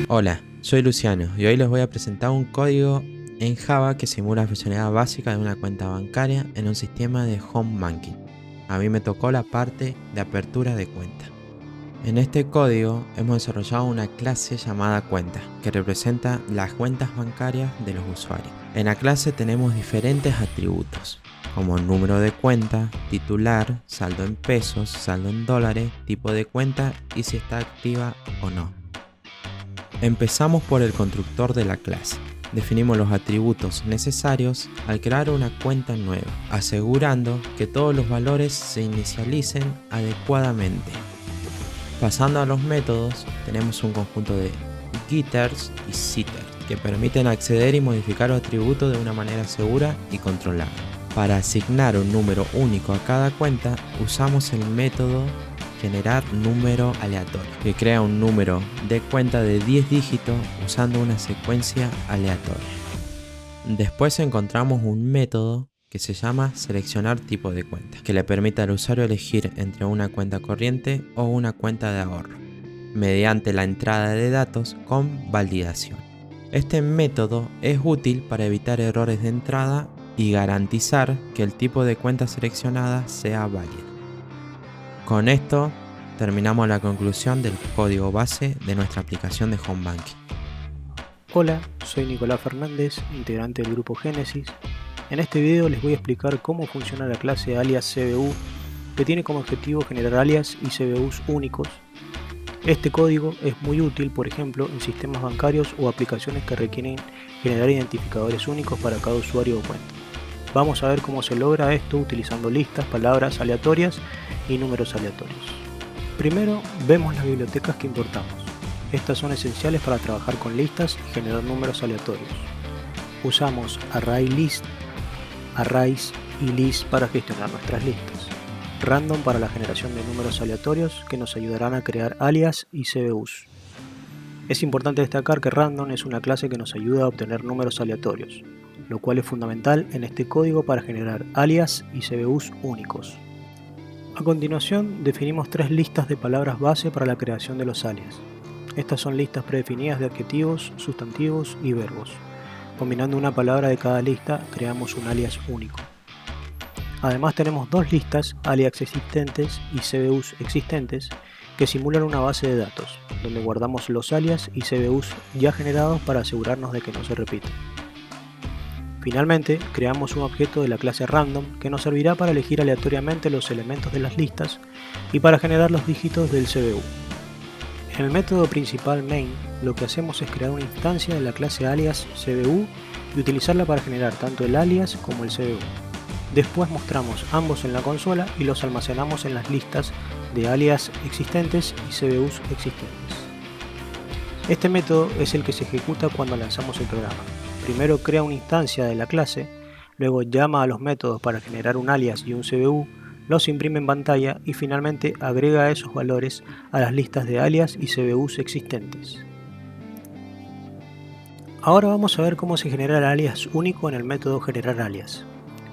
Hola, soy Luciano y hoy les voy a presentar un código en Java que simula la funcionalidad básica de una cuenta bancaria en un sistema de home banking. A mí me tocó la parte de apertura de cuenta. En este código hemos desarrollado una clase llamada cuenta que representa las cuentas bancarias de los usuarios. En la clase tenemos diferentes atributos como número de cuenta, titular, saldo en pesos, saldo en dólares, tipo de cuenta y si está activa o no. Empezamos por el constructor de la clase. Definimos los atributos necesarios al crear una cuenta nueva, asegurando que todos los valores se inicialicen adecuadamente. Pasando a los métodos, tenemos un conjunto de getters y setters que permiten acceder y modificar los atributos de una manera segura y controlada. Para asignar un número único a cada cuenta, usamos el método generar número aleatorio, que crea un número de cuenta de 10 dígitos usando una secuencia aleatoria. Después encontramos un método que se llama seleccionar tipo de cuenta, que le permite al usuario elegir entre una cuenta corriente o una cuenta de ahorro, mediante la entrada de datos con validación. Este método es útil para evitar errores de entrada y garantizar que el tipo de cuenta seleccionada sea válido. Con esto terminamos la conclusión del código base de nuestra aplicación de home banking. Hola, soy Nicolás Fernández, integrante del grupo Génesis. En este video les voy a explicar cómo funciona la clase alias CBU, que tiene como objetivo generar alias y CBUs únicos. Este código es muy útil, por ejemplo, en sistemas bancarios o aplicaciones que requieren generar identificadores únicos para cada usuario o cuenta. Vamos a ver cómo se logra esto utilizando listas, palabras aleatorias y números aleatorios. Primero, vemos las bibliotecas que importamos. Estas son esenciales para trabajar con listas y generar números aleatorios. Usamos ArrayList, Arrays y List para gestionar nuestras listas. Random para la generación de números aleatorios que nos ayudarán a crear alias y CBUs. Es importante destacar que Random es una clase que nos ayuda a obtener números aleatorios, lo cual es fundamental en este código para generar alias y CBUs únicos. A continuación, definimos 3 listas de palabras base para la creación de los alias. Estas son listas predefinidas de adjetivos, sustantivos y verbos. Combinando una palabra de cada lista, creamos un alias único. Además tenemos 2 listas, alias existentes y CBUs existentes, que simulan una base de datos, donde guardamos los alias y CBUs ya generados para asegurarnos de que no se repitan. Finalmente, creamos un objeto de la clase random que nos servirá para elegir aleatoriamente los elementos de las listas y para generar los dígitos del CBU. En el método principal main, lo que hacemos es crear una instancia de la clase alias CBU y utilizarla para generar tanto el alias como el CBU. Después mostramos ambos en la consola y los almacenamos en las listas de alias existentes y CBUs existentes. Este método es el que se ejecuta cuando lanzamos el programa. Primero crea una instancia de la clase, luego llama a los métodos para generar un alias y un CBU, los imprime en pantalla y finalmente agrega esos valores a las listas de alias y CBUs existentes. Ahora vamos a ver cómo se genera el alias único en el método generar alias.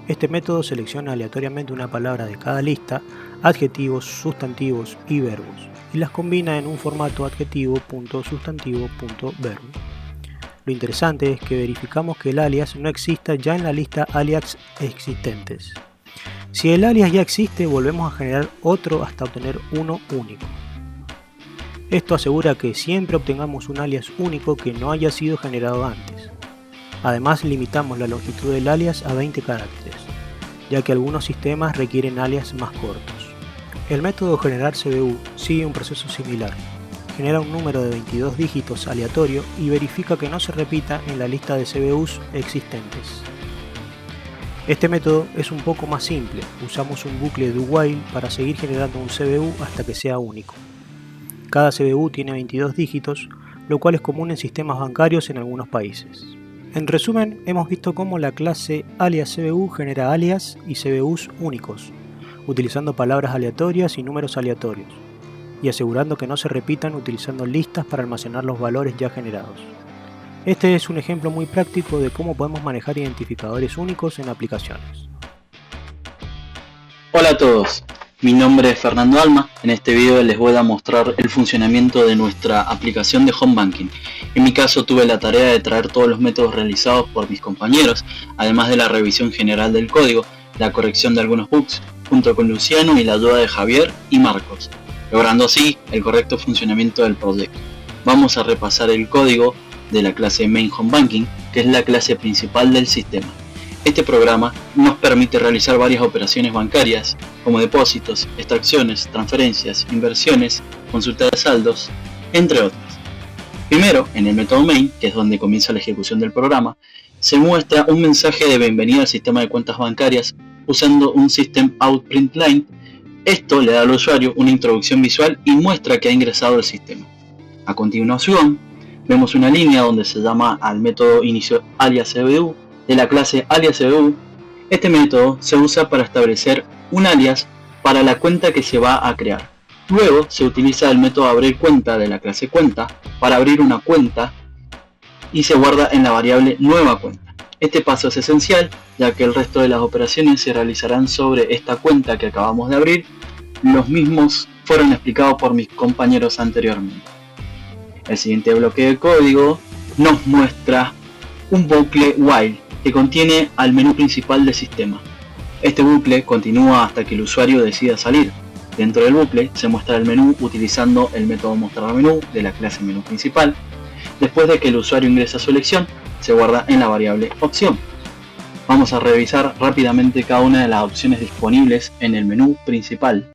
Este método selecciona aleatoriamente una palabra de cada lista, adjetivos, sustantivos y verbos, y las combina en un formato adjetivo.sustantivo.verbo. Lo interesante es que verificamos que el alias no exista ya en la lista alias existentes. Si el alias ya existe, volvemos a generar otro hasta obtener uno único. Esto asegura que siempre obtengamos un alias único que no haya sido generado antes. Además, limitamos la longitud del alias a 20 caracteres, ya que algunos sistemas requieren alias más cortos. El método generar CBU sigue un proceso similar. Genera un número de 22 dígitos aleatorio y verifica que no se repita en la lista de CBUs existentes. Este método es un poco más simple, usamos un bucle do while para seguir generando un CBU hasta que sea único. Cada CBU tiene 22 dígitos, lo cual es común en sistemas bancarios en algunos países. En resumen, hemos visto cómo la clase alias CBU genera alias y CBUs únicos, utilizando palabras aleatorias y números aleatorios, y asegurando que no se repitan utilizando listas para almacenar los valores ya generados. Este es un ejemplo muy práctico de cómo podemos manejar identificadores únicos en aplicaciones. Hola a todos, Mi nombre es Fernando Alma. En este video les voy a mostrar el funcionamiento de nuestra aplicación de Home Banking. En mi caso tuve la tarea de traer todos los métodos realizados por mis compañeros, además de la revisión general del código, la corrección de algunos bugs, junto con Luciano y la ayuda de Javier y Marcos, logrando así el correcto funcionamiento del proyecto. Vamos a repasar el código de la clase Main Home Banking, que es la clase principal del sistema. Este programa nos permite realizar varias operaciones bancarias, como depósitos, extracciones, transferencias, inversiones, consulta de saldos, entre otras. Primero, en el método main, que es donde comienza la ejecución del programa, se muestra un mensaje de bienvenida al sistema de cuentas bancarias usando un System Out Print Line. Esto le da al usuario una introducción visual y muestra que ha ingresado al sistema. A continuación, vemos una línea donde se llama al método inicio alias CBU de la clase alias CBU. Este método se usa para establecer un alias para la cuenta que se va a crear. Luego se utiliza el método abrir cuenta de la clase cuenta para abrir una cuenta y se guarda en la variable nueva cuenta. Este paso es esencial ya que el resto de las operaciones se realizarán sobre esta cuenta que acabamos de abrir. Los mismos fueron explicados por mis compañeros anteriormente. El siguiente bloque de código nos muestra un bucle while que contiene al menú principal del sistema. Este bucle continúa hasta que el usuario decida salir. Dentro del bucle se muestra el menú utilizando el método mostrar menú de la clase menú principal. Después de que el usuario ingresa su elección, se guarda en la variable opción. Vamos a revisar rápidamente cada una de las opciones disponibles en el menú principal.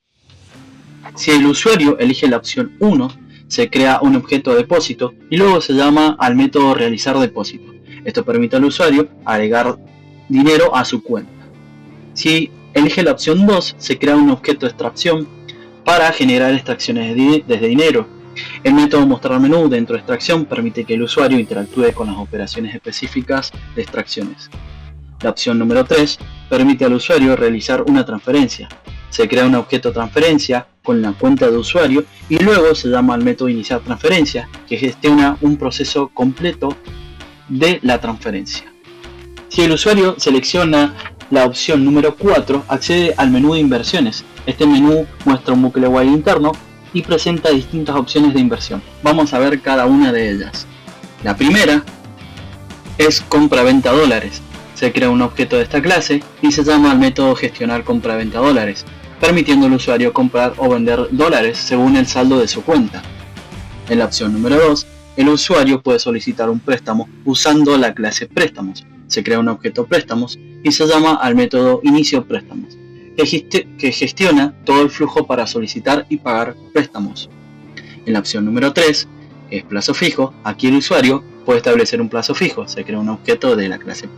Si el usuario elige la opción 1, se crea un objeto de depósito y luego se llama al método realizar depósito. Esto permite al usuario agregar dinero a su cuenta. Si elige la opción 2, se crea un objeto de extracción para generar extracciones desde dinero. El método mostrar menú dentro de extracción permite que el usuario interactúe con las operaciones específicas de extracciones. La opción número 3 permite al usuario realizar una transferencia. Se crea un objeto transferencia con la cuenta de usuario y luego se llama al método iniciar transferencia, que gestiona un proceso completo de la transferencia. Si el usuario selecciona la opción número 4, accede al menú de inversiones. Este menú muestra un bucle while interno y presenta distintas opciones de inversión. Vamos a ver cada una de ellas. La primera es compra-venta dólares. Se crea un objeto de esta clase y se llama al método gestionar compra-venta dólares, permitiendo al usuario comprar o vender dólares según el saldo de su cuenta. En la opción número 2, el usuario puede solicitar un préstamo usando la clase préstamos. Se crea un objeto préstamos y se llama al método inicio préstamos, que gestiona todo el flujo para solicitar y pagar préstamos. En la opción número 3, que es plazo fijo, aquí el usuario puede establecer un plazo fijo. Se crea un objeto de la clase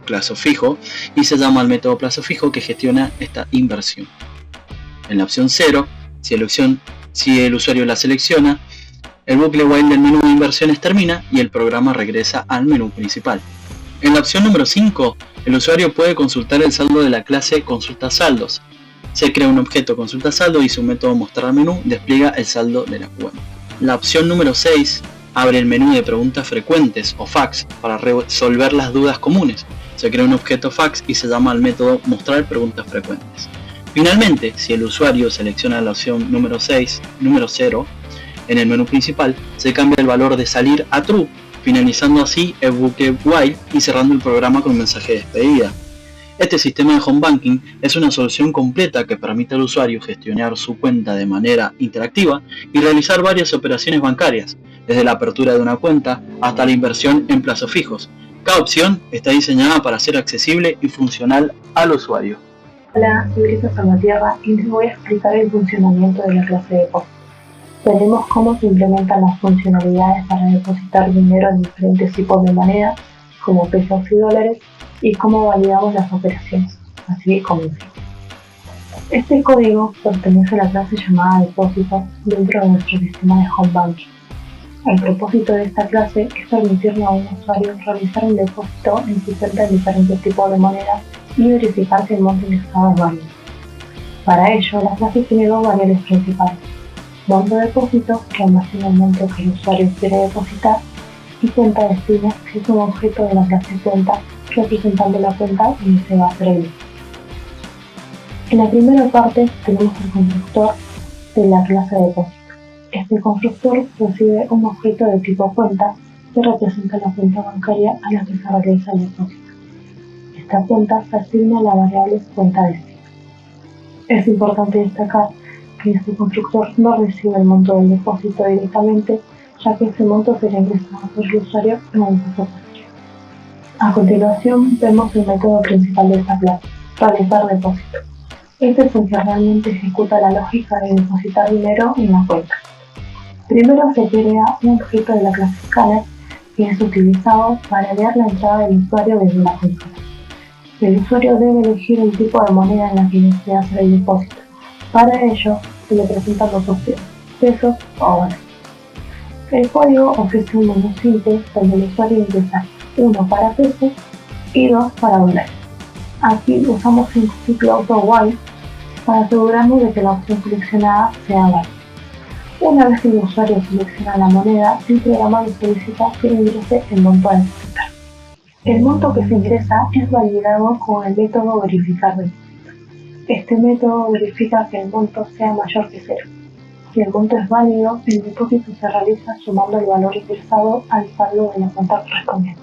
plazo fijo y se llama al método plazo fijo que gestiona esta inversión. En la opción 0, si el usuario la selecciona, el bucle while del menú de inversiones termina y el programa regresa al menú principal. En la opción número 5, el usuario puede consultar el saldo de la clase consulta saldos. Se crea un objeto consulta saldo y su método mostrar menú despliega el saldo de la cuenta. La opción número 6 abre el menú de preguntas frecuentes o fax para resolver las dudas comunes. Se crea un objeto fax y se llama al método mostrar preguntas frecuentes. Finalmente, si el usuario selecciona la opción número 0, en el menú principal se cambia el valor de salir a true, finalizando así el bucle while y cerrando el programa con un mensaje de despedida. Este sistema de Home Banking es una solución completa que permite al usuario gestionar su cuenta de manera interactiva y realizar varias operaciones bancarias, desde la apertura de una cuenta hasta la inversión en plazos fijos. Cada opción está diseñada para ser accesible y funcional al usuario. Hola, soy Lisa Salvatierra y les voy a explicar el funcionamiento de la clase de depósito. Veremos cómo se implementan las funcionalidades para depositar dinero en diferentes tipos de moneda, como pesos y dólares, y cómo validamos las operaciones. Así que comencemos. Este código pertenece a la clase llamada depósitos dentro de nuestro sistema de Home Banking. El propósito de esta clase es permitirle a un usuario realizar un depósito en su cuenta en diferentes tipos de monedas y verificar si el monto ingresado es válido. Para ello, la clase tiene dos variables principales: monto depósito, que almacena el monto que el usuario quiere depositar, y cuenta destino, que es un objeto de la clase cuenta representando la cuenta donde se va a hacer el depósito. En la primera parte tenemos el constructor de la clase de depósito. Este constructor recibe un objeto de tipo cuenta que representa la cuenta bancaria a la que se realiza el depósito. Esta cuenta se asigna a la variable cuenta destino. Es importante destacar que este constructor no recibe el monto del depósito directamente, ya que ese monto será ingresado por el usuario en un paso posterior. A continuación vemos el método principal de esta clase, realizar depósito. Este funcionalmente ejecuta la lógica de depositar dinero en la cuenta. Primero se crea un objeto de la clase Scanner que es utilizado para leer la entrada del usuario desde la consola. El usuario debe elegir el tipo de moneda en la que desea hacer el depósito. Para ello se le presentan dos opciones, pesos o dólares. El código ofrece un menú simple donde el usuario ingresa 1 para pesos y 2 para dólares. Aquí usamos un ciclo auto while para asegurarnos de que la opción seleccionada sea válida. Una vez que el usuario selecciona la moneda, el programa le solicita que ingrese el monto a depositar. El monto que se ingresa es validado con el método verificar depósito. Este método verifica que el monto sea mayor que 0. Si el monto es válido, el depósito se realiza sumando el valor ingresado al saldo de la cuenta correspondiente.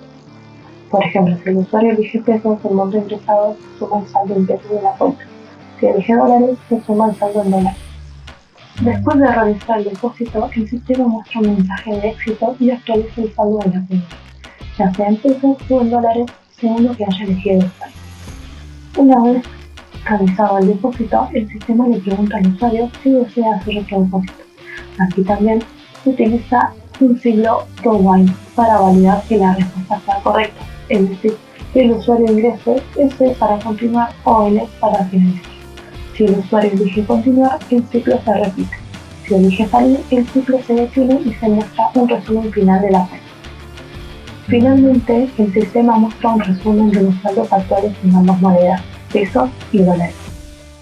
Por ejemplo, si el usuario elige pesos, el monto ingresado se suma el saldo en pesos de la cuenta. Si elige dólares, se suma el saldo en dólares. Después de realizar el depósito, el sistema muestra un mensaje de éxito y actualiza el saldo de la cuenta, ya sea en pesos o en dólares, según lo que haya elegido el usuario. Una vez realizado el depósito, el sistema le pregunta al usuario si desea hacer otro depósito. Aquí también se utiliza un siglo while para validar que la respuesta sea correcta, es decir, que el usuario ingrese S para continuar o L para finalizar. Si el usuario elige continuar, el ciclo se repite. Si elige salir, el ciclo se detiene y se muestra un resumen final de la cuenta. Finalmente, el sistema muestra un resumen de los saldos actuales en ambas monedas, pesos y dólares.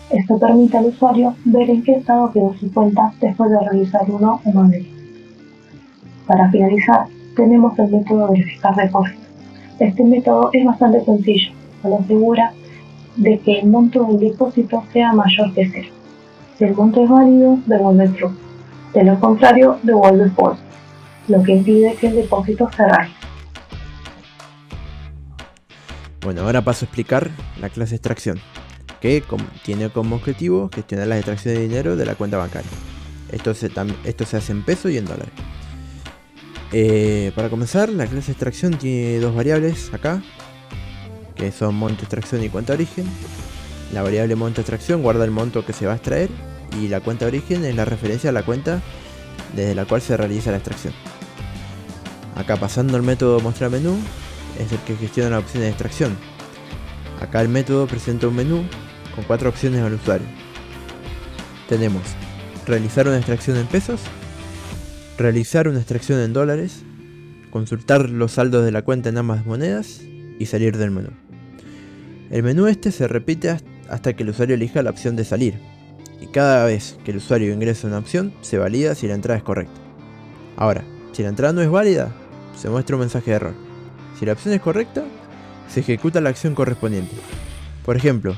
Esto permite al usuario ver en qué estado quedó su cuenta después de realizar uno o más de ellos. Para finalizar, tenemos el método verificar depósito. Este método es bastante sencillo, solo asegura de que el monto del depósito sea mayor que 0. Si el monto es válido, devuelve true. De lo contrario, devuelve false, lo que impide que el depósito se realice. Bueno, ahora paso a explicar la clase extracción, que tiene como objetivo gestionar las extracciones de dinero de la cuenta bancaria. Esto se hace en pesos y en dólares. Para comenzar, la clase extracción tiene dos variables acá, que son monto de extracción y cuenta de origen. La variable monto de extracción guarda el monto que se va a extraer y la cuenta de origen es la referencia a la cuenta desde la cual se realiza la extracción. Acá, pasando al método mostrar menú, es el que gestiona las opciones de extracción. Acá el método presenta un menú con 4 opciones al usuario. Tenemos realizar una extracción en pesos, realizar una extracción en dólares, consultar los saldos de la cuenta en ambas monedas y salir del menú. El menú se repite hasta que el usuario elija la opción de salir, y cada vez que el usuario ingresa una opción se valida si la entrada es correcta. Ahora, si la entrada no es válida, se muestra un mensaje de error. Si la opción es correcta, se ejecuta la acción correspondiente. Por ejemplo,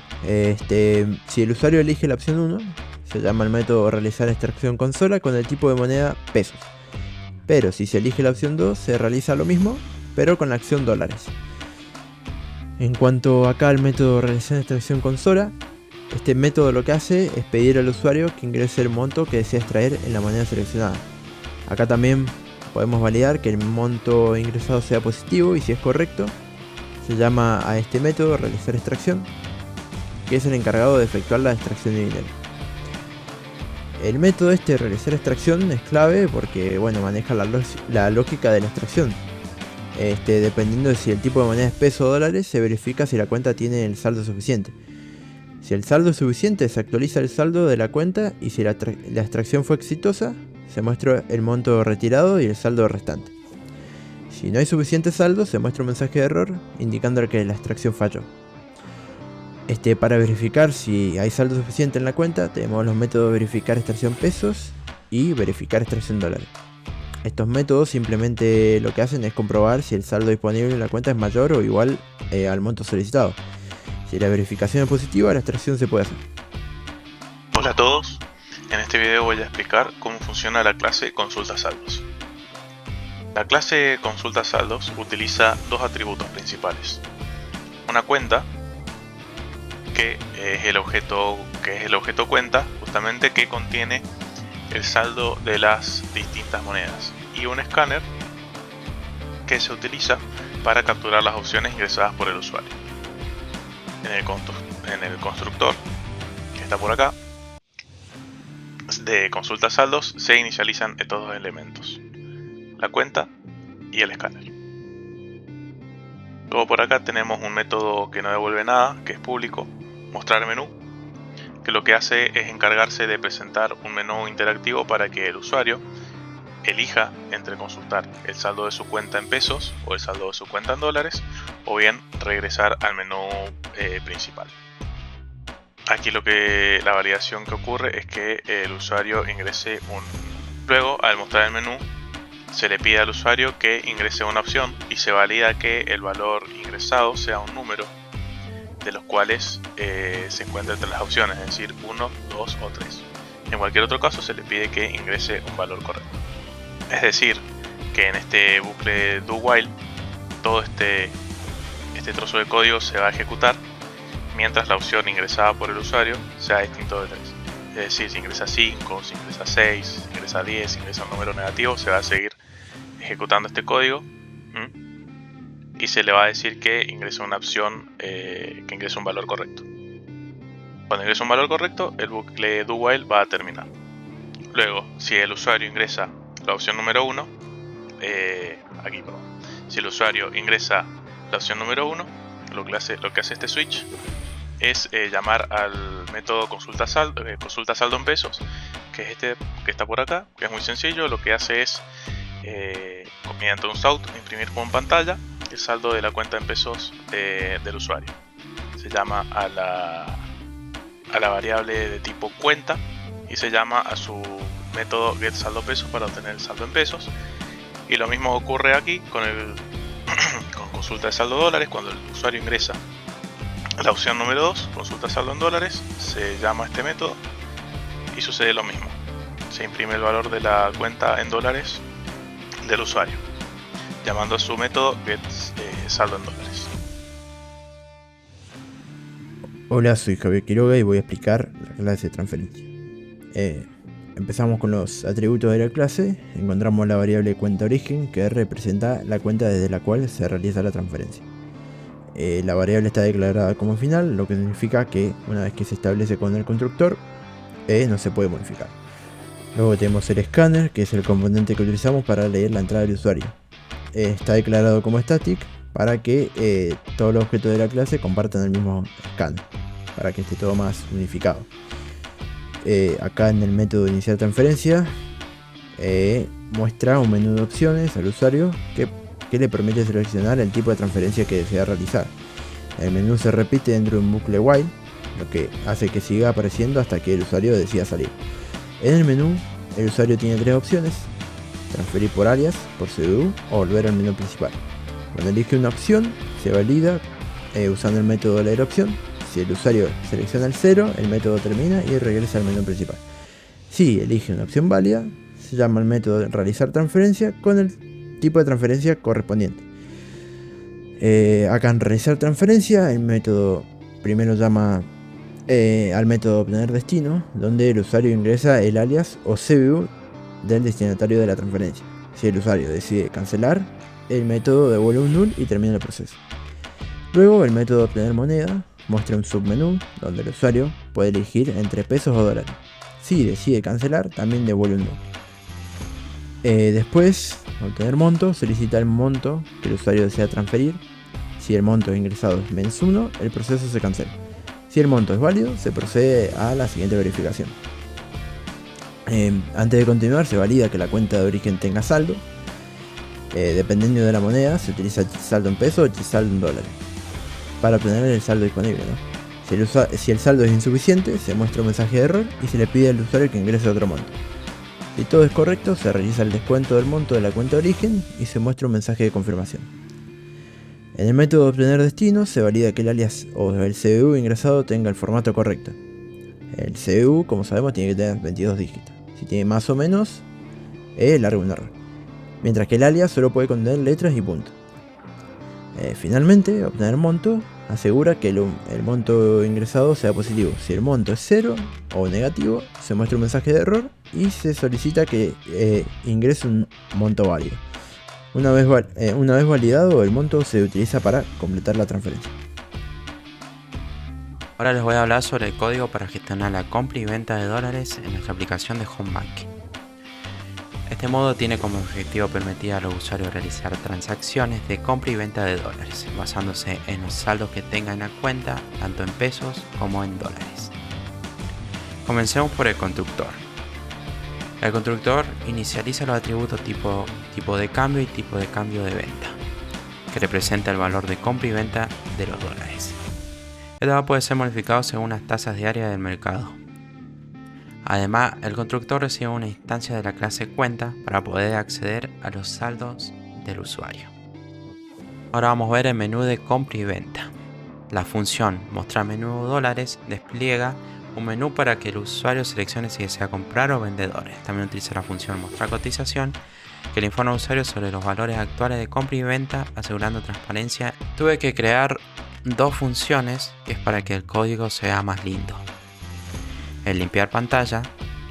si el usuario elige la opción 1, se llama el método realizar extracción consola con el tipo de moneda pesos. Pero si se elige la opción 2, se realiza lo mismo, pero con la acción dólares. En cuanto acá al método realizar extracción consola, este método lo que hace es pedir al usuario que ingrese el monto que desea extraer en la moneda seleccionada. Acá también podemos validar que el monto ingresado sea positivo y si es correcto, se llama a este método realizar extracción, que es el encargado de efectuar la extracción de dinero. El método realizar extracción es clave porque maneja la lógica de la extracción. Dependiendo de si el tipo de moneda es peso o dólares, se verifica si la cuenta tiene el saldo suficiente. Si el saldo es suficiente, se actualiza el saldo de la cuenta y si la extracción fue exitosa, se muestra el monto retirado y el saldo restante. Si no hay suficiente saldo, se muestra un mensaje de error indicando que la extracción falló. Para verificar si hay saldo suficiente en la cuenta, tenemos los métodos verificar extracción pesos y verificar extracción dólares. Estos métodos simplemente lo que hacen es comprobar si el saldo disponible en la cuenta es mayor o igual al monto solicitado. Si la verificación es positiva, la extracción se puede hacer. Hola a todos, en este video voy a explicar cómo funciona la clase consulta saldos. La clase consulta saldos utiliza dos atributos principales. Una cuenta, que es el objeto cuenta, justamente, que contiene el saldo de las distintas monedas, y un escáner que se utiliza para capturar las opciones ingresadas por el usuario. En el constructor, que está por acá, de consulta saldos, se inicializan estos dos elementos: la cuenta y el escáner. Luego por acá tenemos un método que no devuelve nada, que es público, mostrar menú, que lo que hace es encargarse de presentar un menú interactivo para que el usuario elija entre consultar el saldo de su cuenta en pesos o el saldo de su cuenta en dólares, o bien regresar al menú principal. Aquí la validación que ocurre es que el usuario ingrese Luego, al mostrar el menú, se le pide al usuario que ingrese una opción y se valida que el valor ingresado sea un número de los cuales se encuentra entre las opciones, es decir, 1, 2 o 3. En cualquier otro caso se le pide que ingrese un valor correcto. Es decir, que en este bucle do while todo este trozo de código se va a ejecutar mientras la opción ingresada por el usuario sea distinto de 3. Es decir, si ingresa 5, si ingresa 6, si ingresa 10, si ingresa un número negativo, se va a seguir ejecutando este código y se le va a decir que ingrese una opción, que ingrese un valor correcto. Cuando ingrese un valor correcto, el bucle do while va a terminar. Luego, si el usuario ingresa la opción número 1, si el usuario ingresa la opción número 1, lo que hace este switch es llamar al método consulta saldo en pesos, que es este que está por acá, que es muy sencillo. Lo que hace es, mediante un SOUT, imprimir como en pantalla el saldo de la cuenta en pesos del usuario. Se llama a la variable de tipo cuenta y se llama a su método getSaldoPesos para obtener el saldo en pesos. Y lo mismo ocurre aquí con consulta de saldo dólares. Cuando el usuario ingresa la opción número 2, consulta saldo en dólares, se llama a este método y sucede lo mismo. Se imprime el valor de la cuenta en dólares del usuario, llamando a su método getSaldo en dólares. Hola, soy Javier Quiroga y voy a explicar la clase de transferencia. Empezamos con los atributos de la clase. Encontramos la variable cuenta origen, que representa la cuenta desde la cual se realiza la transferencia. La variable está declarada como final, lo que significa que una vez que se establece con el constructor, no se puede modificar. Luego tenemos el escáner, que es el componente que utilizamos para leer la entrada del usuario. Está declarado como static para que todos los objetos de la clase compartan el mismo escáner, para que esté todo más unificado. Acá en el método iniciar transferencia muestra un menú de opciones al usuario que le permite seleccionar el tipo de transferencia que desea realizar. El menú se repite dentro de un bucle while, lo que hace que siga apareciendo hasta que el usuario decida salir. En el menú, el usuario tiene tres opciones: transferir por alias, por CBU o volver al menú principal. Cuando elige una opción, se valida usando el método de leer opción. Si el usuario selecciona el 0, el método termina y regresa al menú principal. Si elige una opción válida, se llama el método de realizar transferencia con el tipo de transferencia correspondiente. Acá en realizar transferencia, el método primero llama al método obtener destino, donde el usuario ingresa el alias o CBU del destinatario de la transferencia. Si el usuario decide cancelar, el método devuelve un null y termina el proceso. Luego, el método obtener moneda muestra un submenú donde el usuario puede elegir entre pesos o dólares. Si decide cancelar, también devuelve un null. Después, obtener monto, solicita el monto que el usuario desea transferir. Si el monto ingresado es -1, el proceso se cancela. Si el monto es válido, se procede a la siguiente verificación. Antes de continuar, se valida que la cuenta de origen tenga saldo. Dependiendo de la moneda, se utiliza saldo en pesos o saldo en dólares para obtener el saldo disponible, ¿no? Si el saldo es insuficiente, se muestra un mensaje de error y se le pide al usuario que ingrese otro monto. Si todo es correcto, se realiza el descuento del monto de la cuenta de origen y se muestra un mensaje de confirmación. En el método de obtener destino, se valida que el alias o el CBU ingresado tenga el formato correcto. El CBU, como sabemos, tiene que tener 22 dígitos. Si tiene más o menos, es largo un error. Mientras que el alias solo puede contener letras y puntos. Finalmente, obtener monto asegura que el monto ingresado sea positivo. Si el monto es 0 o negativo, se muestra un mensaje de error y se solicita que ingrese un monto válido. Una vez validado, el monto se utiliza para completar la transferencia. Ahora les voy a hablar sobre el código para gestionar la compra y venta de dólares en nuestra aplicación de Home Banking. Este modo tiene como objetivo permitir a los usuarios realizar transacciones de compra y venta de dólares, basándose en los saldos que tengan en la cuenta, tanto en pesos como en dólares. Comencemos por el constructor. El constructor inicializa los atributos tipo de cambio y tipo de cambio de venta, que representa el valor de compra y venta de los dólares. Esto puede ser modificado según las tasas diarias del mercado. Además, el constructor recibe una instancia de la clase cuenta para poder acceder a los saldos del usuario. Ahora vamos a ver el menú de compra y venta. La función mostrar menú dólares despliega un menú para que el usuario seleccione si desea comprar o vender dólares. También utiliza la función mostrar cotización, que le informa al usuario sobre los valores actuales de compra y venta, asegurando transparencia. Tuve que crear dos funciones, que es para que el código sea más lindo. El limpiar pantalla,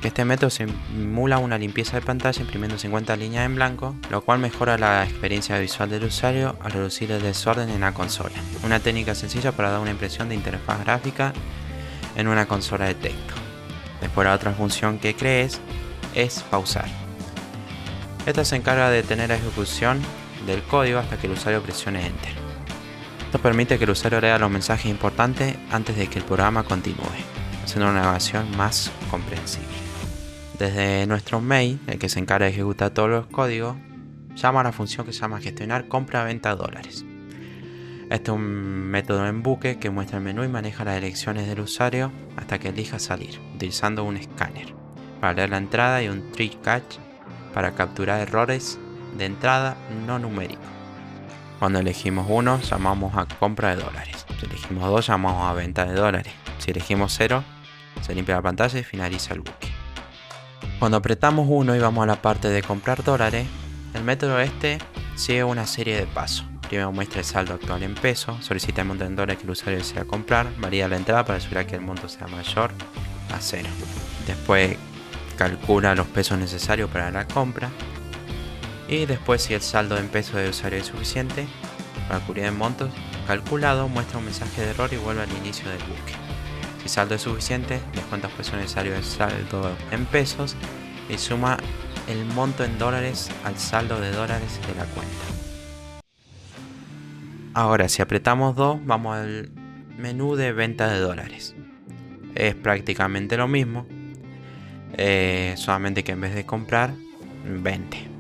que este método simula una limpieza de pantalla imprimiendo 50 líneas en blanco, lo cual mejora la experiencia visual del usuario al reducir el desorden en la consola. Una técnica sencilla para dar una impresión de interfaz gráfica en una consola de texto. Después la otra función que crees es pausar. Esta se encarga de detener la ejecución del código hasta que el usuario presione Enter. Esto permite que el usuario lea los mensajes importantes antes de que el programa continúe, haciendo una navegación más comprensible. Desde nuestro mail, el que se encarga de ejecutar todos los códigos, llama a la función que se llama gestionar compra-venta dólares. Este es un método en buque que muestra el menú y maneja las elecciones del usuario hasta que elija salir, utilizando un escáner para leer la entrada y un try catch para capturar errores de entrada no numéricos. Cuando elegimos 1, llamamos a compra de dólares. Si elegimos 2, llamamos a venta de dólares. Si elegimos 0, se limpia la pantalla y finaliza el buque. Cuando apretamos 1 y vamos a la parte de comprar dólares, el método sigue una serie de pasos. Primero muestra el saldo actual en pesos, solicita el monto en dólares que el usuario desea comprar, valida la entrada para asegurar que el monto sea mayor a 0. Después calcula los pesos necesarios para la compra. Y después, si el saldo en pesos del usuario es suficiente para cubrir el monto calculado, muestra un mensaje de error y vuelve al inicio del buque. Si el saldo es suficiente, descuenta los pesos necesarios del saldo en pesos y suma el monto en dólares al saldo de dólares de la cuenta. Ahora, si apretamos 2, vamos al menú de venta de dólares. Es prácticamente lo mismo, solamente que en vez de comprar, vende.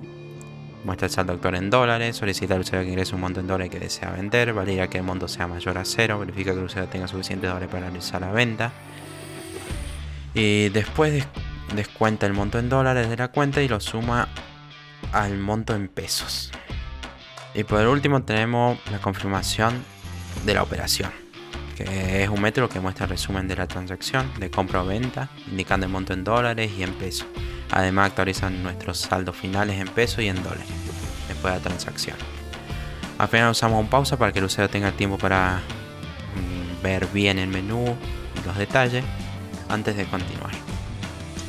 Muestra el saldo actual en dólares, solicita al usuario que ingrese un monto en dólares que desea vender, valida que el monto sea mayor a 0, verifica que el usuario tenga suficientes dólares para realizar la venta. Y después descuenta el monto en dólares de la cuenta y lo suma al monto en pesos. Y por último tenemos la confirmación de la operación, que es un método que muestra el resumen de la transacción de compra o venta, indicando el monto en dólares y en pesos. Además actualizan nuestros saldos finales en pesos y en dólares después de la transacción. Al final usamos un pausa para que el usuario tenga tiempo para ver bien el menú y los detalles antes de continuar.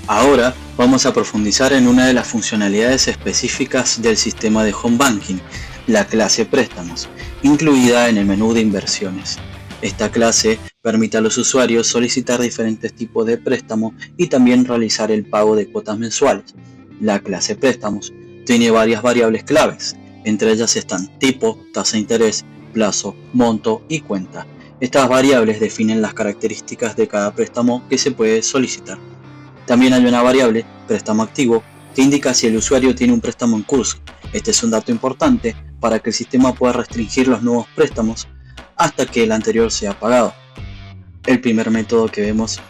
Ahora vamos a profundizar en una de las funcionalidades específicas del sistema de Home Banking, la clase préstamos, incluida en el menú de inversiones. Esta clase permite a los usuarios solicitar diferentes tipos de préstamos y también realizar el pago de cuotas mensuales. La clase préstamos tiene varias variables claves, entre ellas están tipo, tasa de interés, plazo, monto y cuenta. Estas variables definen las características de cada préstamo que se puede solicitar. También hay una variable, préstamo activo, que indica si el usuario tiene un préstamo en curso. Este es un dato importante para que el sistema pueda restringir los nuevos préstamos hasta que el anterior sea pagado. El primer método que vemos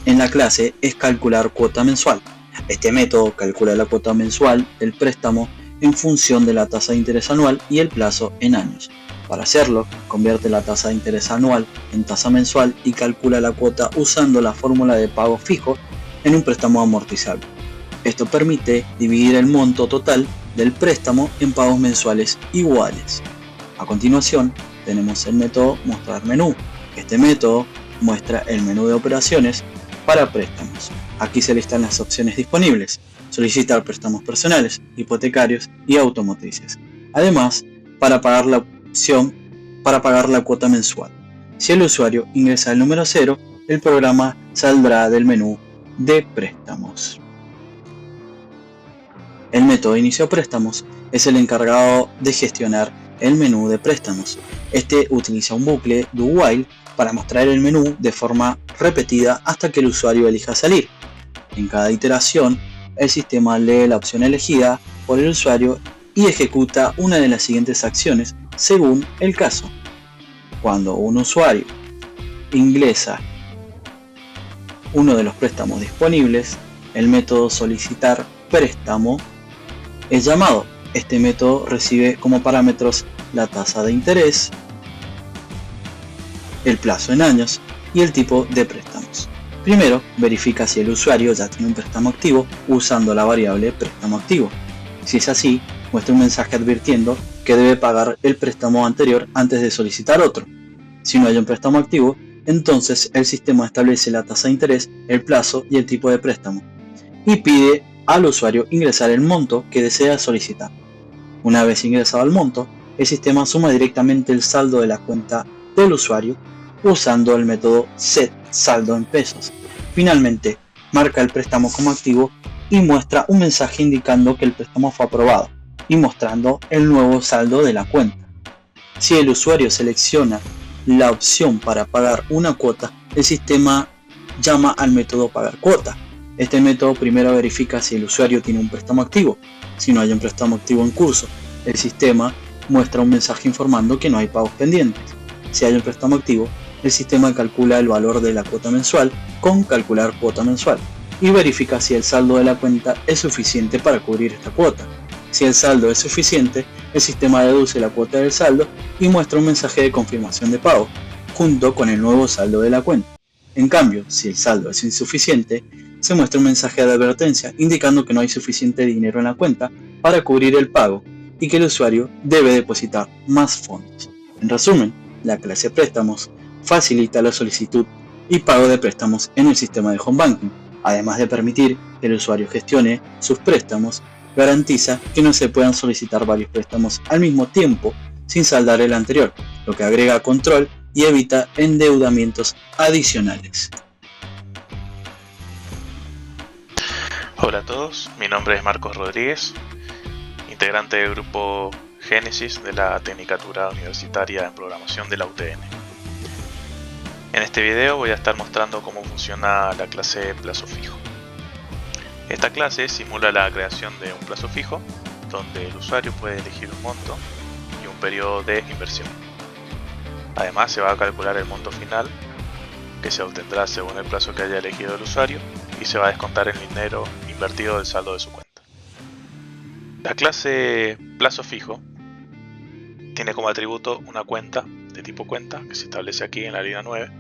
en la clase es calcular cuota mensual. Este método calcula la cuota mensual del préstamo en función de la tasa de interés anual y el plazo en años. Para hacerlo, convierte la tasa de interés anual en tasa mensual y calcula la cuota usando la fórmula de pago fijo en un préstamo amortizable. Esto permite dividir el monto total del préstamo en pagos mensuales iguales. A continuación, tenemos el método Mostrar menú. Este método muestra el menú de operaciones para préstamos. Aquí se listan las opciones disponibles: solicitar préstamos personales, hipotecarios y automotrices. Además, para pagar la cuota mensual. Si el usuario ingresa el número 0, el programa saldrá del menú de préstamos. El método Inicio préstamos es el encargado de gestionar el menú de préstamos. Este utiliza un bucle do while para mostrar el menú de forma repetida hasta que el usuario elija salir. En cada iteración, el sistema lee la opción elegida por el usuario y ejecuta una de las siguientes acciones según el caso. Cuando un usuario ingresa uno de los préstamos disponibles, el método Solicitar préstamo es llamado. Este método recibe como parámetros la tasa de interés, el plazo en años y el tipo de préstamos. Primero, verifica si el usuario ya tiene un préstamo activo usando la variable préstamo activo. Si es así, muestra un mensaje advirtiendo que debe pagar el préstamo anterior antes de solicitar otro. Si no hay un préstamo activo, entonces el sistema establece la tasa de interés, el plazo y el tipo de préstamo, y pide al usuario ingresar el monto que desea solicitar. Una vez ingresado el monto, el sistema suma directamente el saldo de la cuenta del usuario usando el método Set saldo en pesos. Finalmente, marca el préstamo como activo y muestra un mensaje indicando que el préstamo fue aprobado y mostrando el nuevo saldo de la cuenta. Si el usuario selecciona la opción para pagar una cuota, el sistema llama al método Pagar cuota. Este método primero verifica si el usuario tiene un préstamo activo. Si no hay un préstamo activo en curso, el sistema muestra un mensaje informando que no hay pagos pendientes. Si hay un préstamo activo, el sistema calcula el valor de la cuota mensual con Calcular cuota mensual y verifica si el saldo de la cuenta es suficiente para cubrir esta cuota. Si el saldo es suficiente, el sistema deduce la cuota del saldo y muestra un mensaje de confirmación de pago, junto con el nuevo saldo de la cuenta. En cambio, si el saldo es insuficiente, se muestra un mensaje de advertencia indicando que no hay suficiente dinero en la cuenta para cubrir el pago y que el usuario debe depositar más fondos. En resumen, la clase préstamos facilita la solicitud y pago de préstamos en el sistema de Home Banking. Además de permitir que el usuario gestione sus préstamos, garantiza que no se puedan solicitar varios préstamos al mismo tiempo sin saldar el anterior, lo que agrega control y evita endeudamientos adicionales. Hola a todos, mi nombre es Marcos Rodríguez, integrante del grupo Génesis de la Tecnicatura Universitaria en Programación de la UTN. En este video voy a estar mostrando cómo funciona la clase plazo fijo. Esta clase simula la creación de un plazo fijo, donde el usuario puede elegir un monto y un periodo de inversión. Además, se va a calcular el monto final, que se obtendrá según el plazo que haya elegido el usuario, y se va a descontar el dinero invertido del saldo de su cuenta. La clase plazo fijo tiene como atributo una cuenta de tipo cuenta, que se establece aquí en la línea 9,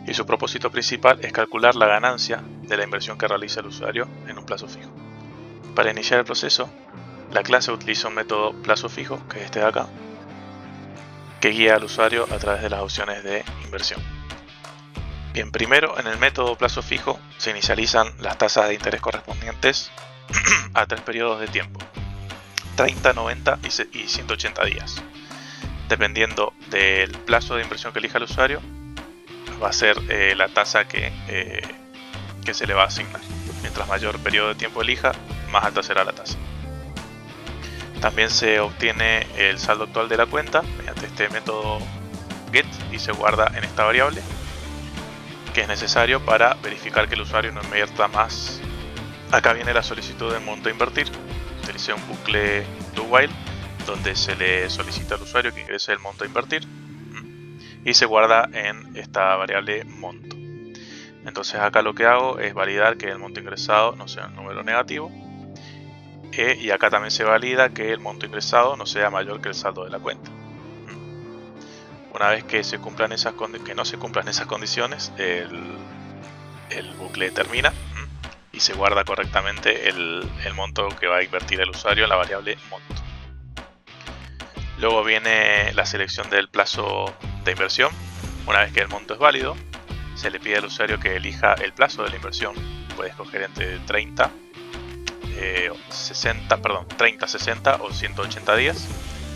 y su propósito principal es calcular la ganancia de la inversión que realiza el usuario en un plazo fijo. Para iniciar el proceso, la clase utiliza un método plazo fijo, que es este de acá, que guía al usuario a través de las opciones de inversión. Bien, primero en el método plazo fijo se inicializan las tasas de interés correspondientes a 3 periodos de tiempo: 30, 90 y 180 días. Dependiendo del plazo de inversión que elija el usuario, va a ser la tasa que se le va a asignar. Mientras mayor periodo de tiempo elija, más alta será la tasa. También se obtiene el saldo actual de la cuenta mediante este método get y se guarda en esta variable, que es necesario para verificar que el usuario no invierta más. Acá viene la solicitud del monto a invertir. Utilicé un bucle do while donde se le solicita al usuario que ingrese el monto a invertir y se guarda en esta variable monto. Entonces acá lo que hago es validar que el monto ingresado no sea un número negativo, y acá también se valida que el monto ingresado no sea mayor que el saldo de la cuenta. Una vez que no se cumplan esas condiciones, el bucle termina y se guarda correctamente el monto que va a invertir el usuario en la variable monto. Luego viene la selección del plazo de inversión. Una vez que el monto es válido, se le pide al usuario que elija el plazo de la inversión. Puede escoger entre 30, 60 o 180 días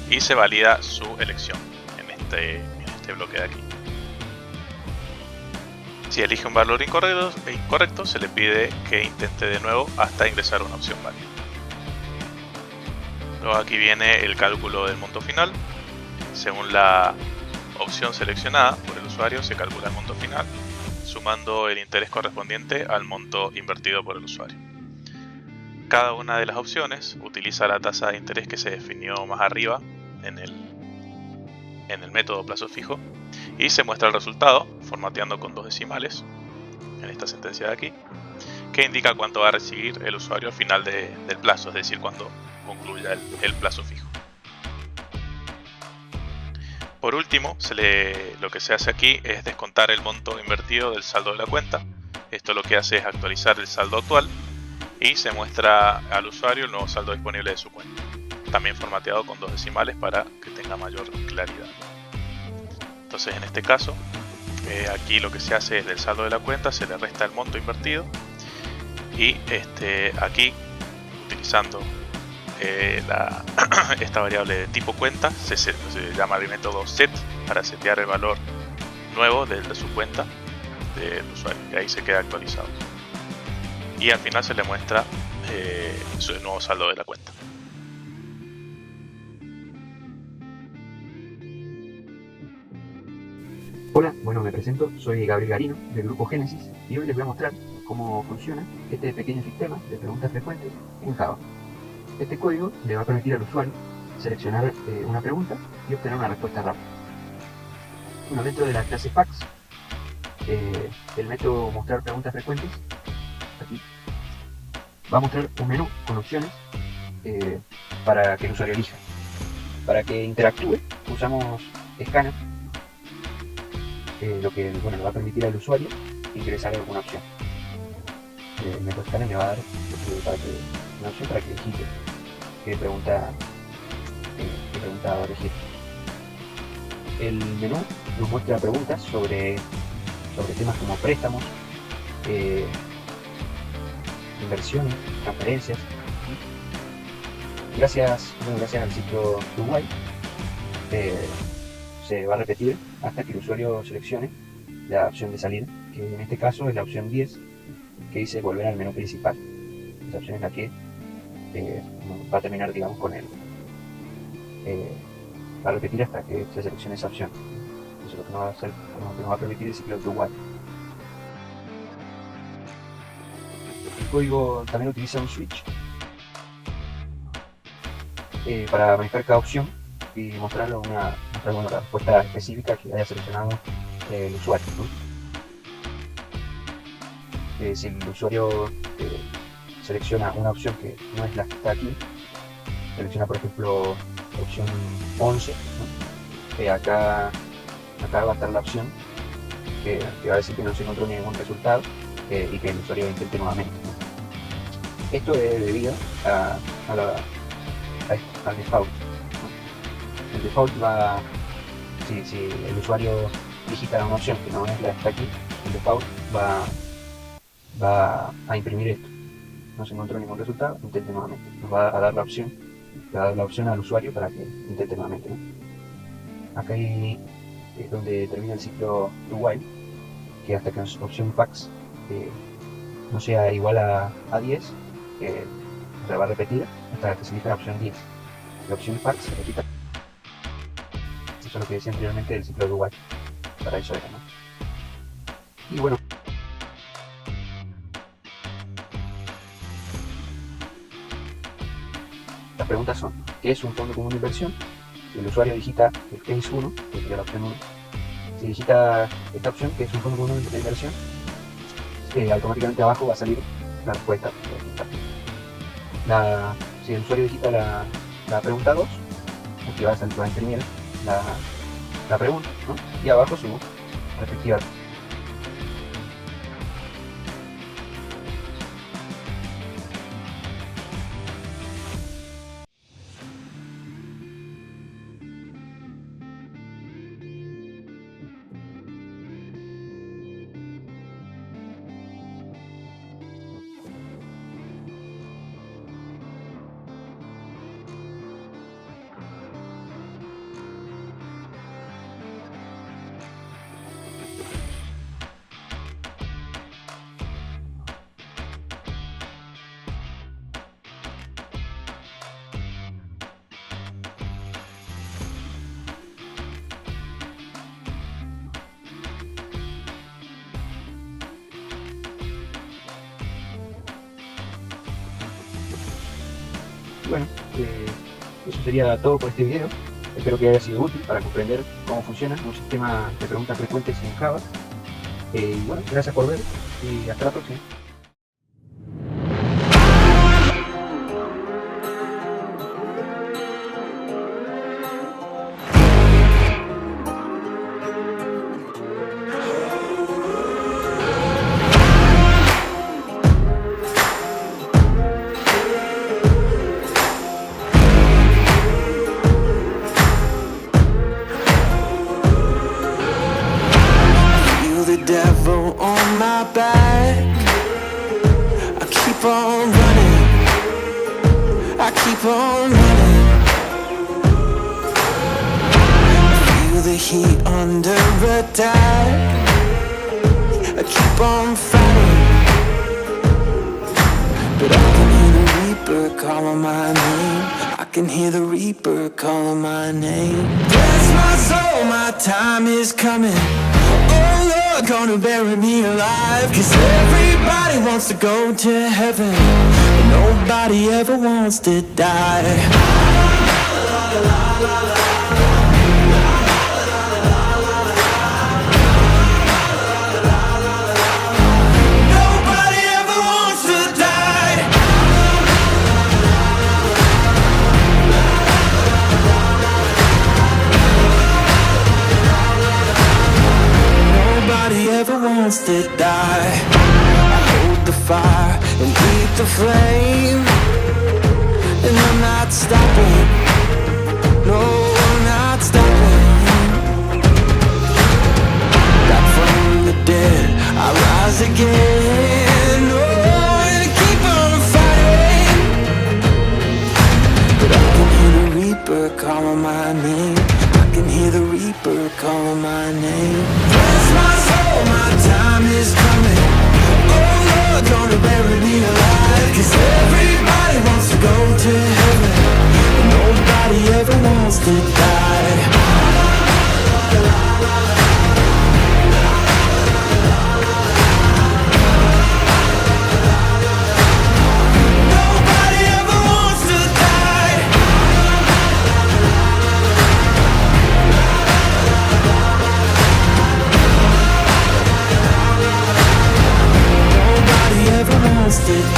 y se valida su elección en este bloque de aquí. Si elige un valor incorrecto, se le pide que intente de nuevo hasta ingresar una opción válida. Luego aquí viene el cálculo del monto final. Según la opción seleccionada por el usuario, se calcula el monto final, sumando el interés correspondiente al monto invertido por el usuario. Cada una de las opciones utiliza la tasa de interés que se definió más arriba en el método plazo fijo y se muestra el resultado formateando con 2 decimales en esta sentencia de aquí, que indica cuánto va a recibir el usuario al final del plazo, es decir, cuando concluya el plazo fijo. Por último, lo que se hace aquí es descontar el monto invertido del saldo de la cuenta. Esto lo que hace es actualizar el saldo actual y se muestra al usuario el nuevo saldo disponible de su cuenta, también formateado con 2 decimales para que tenga mayor claridad. Entonces, en este caso, aquí lo que se hace es del saldo de la cuenta se le resta el monto invertido y aquí, utilizando esta variable de tipo cuenta, se llama el método set para setear el valor nuevo de su cuenta del usuario, y ahí se queda actualizado. Y al final se le muestra su nuevo saldo de la cuenta. Hola, bueno, me presento, soy Gabriel Garino del grupo Génesis y hoy les voy a mostrar cómo funciona este pequeño sistema de preguntas frecuentes en Java. Este código le va a permitir al usuario seleccionar una pregunta y obtener una respuesta rápida. Bueno, dentro de la clase Fax, el método mostrar preguntas frecuentes, aquí, va a mostrar un menú con opciones para que el usuario elija. Para que interactúe, usamos Scanner, lo que le va a permitir al usuario ingresar alguna opción. El método Scanner le va a dar una opción para que elija qué pregunta va a elegir. El menú nos muestra preguntas sobre temas como préstamos, inversiones, transferencias. Gracias al ciclo do-while, se va a repetir hasta que el usuario seleccione la opción de salida, que en este caso es la opción 10, que dice volver al menú principal. Esa opción es la que va a terminar, digamos, con va a repetir hasta que se seleccione esa opción. Eso es lo que nos va a hacer, lo que nos va a permitir el ciclo do-while. El código también utiliza un switch para manejar cada opción y mostrar la respuesta específica que haya seleccionado el usuario, ¿no? Si el usuario selecciona una opción que no es la que está aquí, selecciona por ejemplo opción 11, ¿no? Acá va a estar la opción que va a decir que no se encontró ningún resultado y que el usuario intente nuevamente, ¿no? Esto es debido al default, ¿no? El default va, si el usuario digita una opción que no es la que está aquí, el default va a imprimir esto. No se encontró ningún resultado, intente nuevamente. Nos va a dar la opción, al usuario para que intente nuevamente, ¿no? Acá ahí es donde termina el ciclo do-while, que hasta que la opción fax no sea igual a 10, se va a repetir hasta que se elija la opción 10. La opción fax se repita. Eso es lo que decía anteriormente del ciclo do-while. Para eso era, ¿no? Y bueno, las preguntas son: ¿qué es un fondo común de inversión? Si el usuario digita el case 1, que sería la opción 1, si digita esta opción, que es un fondo común de inversión, automáticamente abajo va a salir la respuesta. Si el usuario digita la pregunta 2, aquí va a imprimir la pregunta, ¿no? Y abajo su respectiva. Bueno, eso sería todo por este video. Espero que haya sido útil para comprender cómo funciona un sistema de preguntas frecuentes en Java. Y bueno, gracias por ver y hasta la próxima. Devil on my back, I keep on running, I keep on running. I feel the heat under attack, I keep on fighting, but I can hear the Reaper calling my name, I can hear the Reaper calling my name. Bless my soul, my time is coming. Gonna bury me alive, 'cause everybody wants to go to heaven, but nobody ever wants to die. Nobody ever wants to die. Nobody ever wants to die. I hold the fire and eat the flame, and I'm not stopping. No, I'm not stopping. Back from the dead, I rise again. Oh, and I keep on fighting. But I can hear the Reaper calling my name, I can hear the Reaper calling my name. Bless my soul, my time is coming. Oh Lord, gonna bury me alive, 'cause everybody wants to go to heaven, but nobody ever wants to die. Nobody ever wants to die. Nobody ever wants to die.